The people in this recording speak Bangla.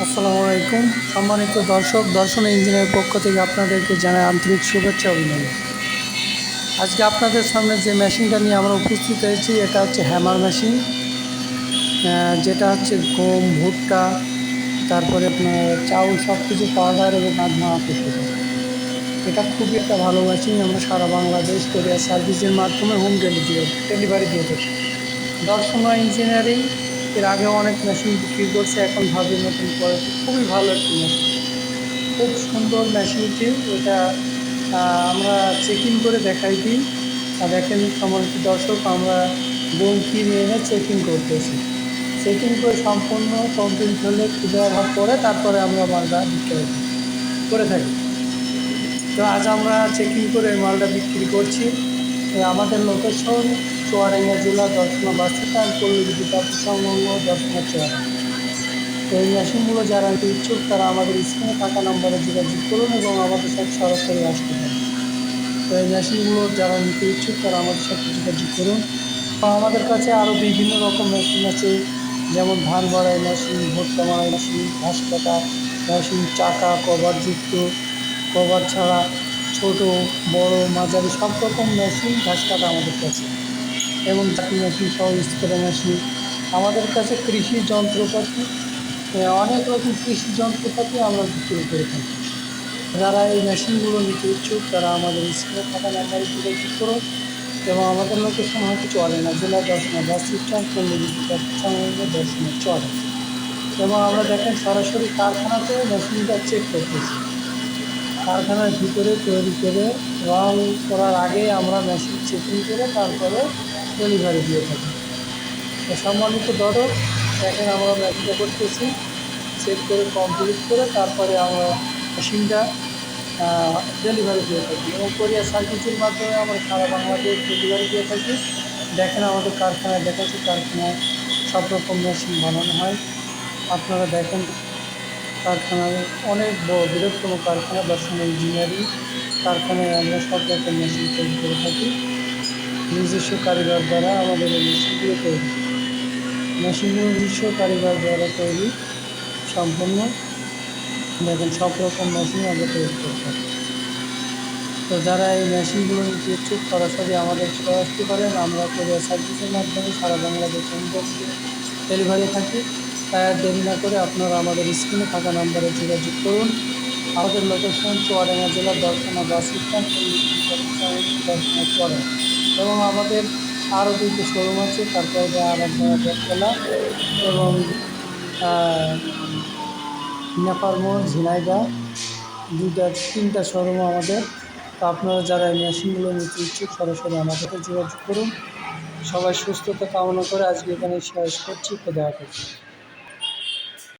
আসসালামু আলাইকুম। সম্মানিত দর্শক, দর্শন ইঞ্জিনিয়ারের পক্ষ থেকে আপনাদেরকে জানাই আন্তরিক শুভেচ্ছা অভিনন্দন। আজকে আপনাদের সামনে যে মেশিনটা নিয়ে আমরা উপস্থিত হয়েছি, এটা হচ্ছে হ্যামার মেশিন। যেটা হচ্ছে গম, ভুট্টা, তারপরে আপনার চাউল সব কিছু পাউডার এবং আধা করতে পারে। এটা খুবই একটা ভালো মেশিন। আমরা সারা বাংলাদেশ কোরিয়ার সার্ভিসের মাধ্যমে হোম ডেলিভারি দিয়ে থাকি। দর্শনা ইঞ্জিনিয়ারিং এর আগেও অনেক মেশিন বিক্রি করছে, এখন ভাবে নতুন কোয়ালিটি, খুবই ভালো একটি মেশিন, খুব সুন্দর মেশিনটি। এটা আমরা চেকিং করে দেখাই দিই। দেখেন সম্মানিত দর্শক, আমরা বোম কিনে এনে চেকিং করতেছি। চেকিং করে সম্পূর্ণ কমপ্লিট হলে ক্লিয়ার হওয়ার পরে তারপরে আমরা মালটা বিক্রয় করে থাকি। তো আজ আমরা চেকিং করে মালটা বিক্রি করছি। আমাদের লোকেশন চুয়াডাঙ্গা জেলা দর্শনা বাস স্ট্যান্ড, পল্লী সংলগ্ন দর্শনা চুয়াডাঙ্গা। তো এই মেশিনগুলো যারা ইচ্ছুক তারা আমাদের স্ক্রিনে থাকা নম্বরে যোগাযোগ করুন এবং আমাদের সাথে সরাসরি আসতে পারেন। তো এই মেশিনগুলো যারা নিতে ইচ্ছুক তারা আমাদের সাথে যোগাযোগ করুন। আমাদের কাছে আরও বিভিন্ন রকম মেশিন আছে, যেমন ধান মাড়াই মেশিন, ভুট্টা মাড়াই মেশিন, ঘাস কাটা মেশিন, চাকা কভারযুক্ত, কভার ছাড়া, ছোট বড় মাঝারি সব রকম মেশিন ঘাস কাটা আমাদের কাছে, এবং জাতি মেশিন সহ স্প্রে মেশিন। আমাদের কাছে কৃষি যন্ত্রপাতি, অনেক রকম কৃষি যন্ত্রপাতি আমরা বিক্রি করে থাকি। যারা এই মেশিনগুলো নিতে ইচ্ছুক তারা আমাদের স্ক্রিনে থাকা নাম্বারে যোগাযোগ করুন এবং আমাদের লোকেশন হচ্ছে চুয়াডাঙ্গা জেলা দর্শনা বাস স্ট্যান্ড, পল্লী সংলগ্ন দর্শনা চুয়াডাঙ্গা। এবং আমরা দেখেন সরাসরি কারখানাতে মেশিনটা চেক করতেছি। কারখানার ভিতরে তৈরি করে রং করার আগে আমরা মেশিন চেকিং করে তারপরে ডেলিভারি দিয়ে থাকি। তো সম্মানিত দর্শক, দেখেন আমরা মেশিনটা করতেছি, চেক করে কমপ্লিট করে তারপরে আমরা মেশিনটা ডেলিভারি দিয়ে থাকি এবং কোরিয়ার সার্ভিসের মাধ্যমে আমরা সারা বাংলাদেশ ডেলিভারি দিয়ে থাকি। দেখেন আমাদের কারখানায় দেখাচ্ছি, কারখানায় সব রকম মেশিন বানানো হয়। আপনারা দেখেন কারখানার অনেক বৃহত্তম কারখানা দর্শন ইঞ্জিনিয়ারিং কারখানায় আমরা সব রকম মেশিন তৈরি করে থাকি। নিজস্ব কারিগর দ্বারা আমাদের এই মেশিনগুলো তৈরি, মেশিনগুলো নিজস্ব কারিগর দ্বারা তৈরি সম্পূর্ণ। দেখেন সব রকম মেশিন আমরা তৈরি করে থাকি। তো যারা এই মেশিনগুলো নিতে ইচ্ছুক সরাসরি আমাদের চলে আসতে পারেন। আমরা কোরিয়ার সার্ভিসের মাধ্যমে সারা বাংলাদেশ ডেলিভারি থাকি। তাই আর দেরি না করে আপনারা আমাদের স্ক্রিনে থাকা নাম্বারে যোগাযোগ করুন। আমাদের লোকেশন চুয়াডাঙ্গা জেলার দর্শনা বাস স্ট্যান্ড, দর্শনা চুয়াডাঙ্গা। এবং আমাদের আরও দুটো শোরুম আছে, তারপরে আরামবাড়া বেতলা এবং নেপাল মোড় ঝিনাইদহ, তিনটা শোরুম আমাদের। তো আপনারা যারা এই মেশিনগুলো নিতে ইচ্ছুক সরাসরি আমাদের সাথে যোগাযোগ করুন। সবাই সুস্থতা কামনা করে আজকে এখানে শেষ করছি। খোদা হাফেজ।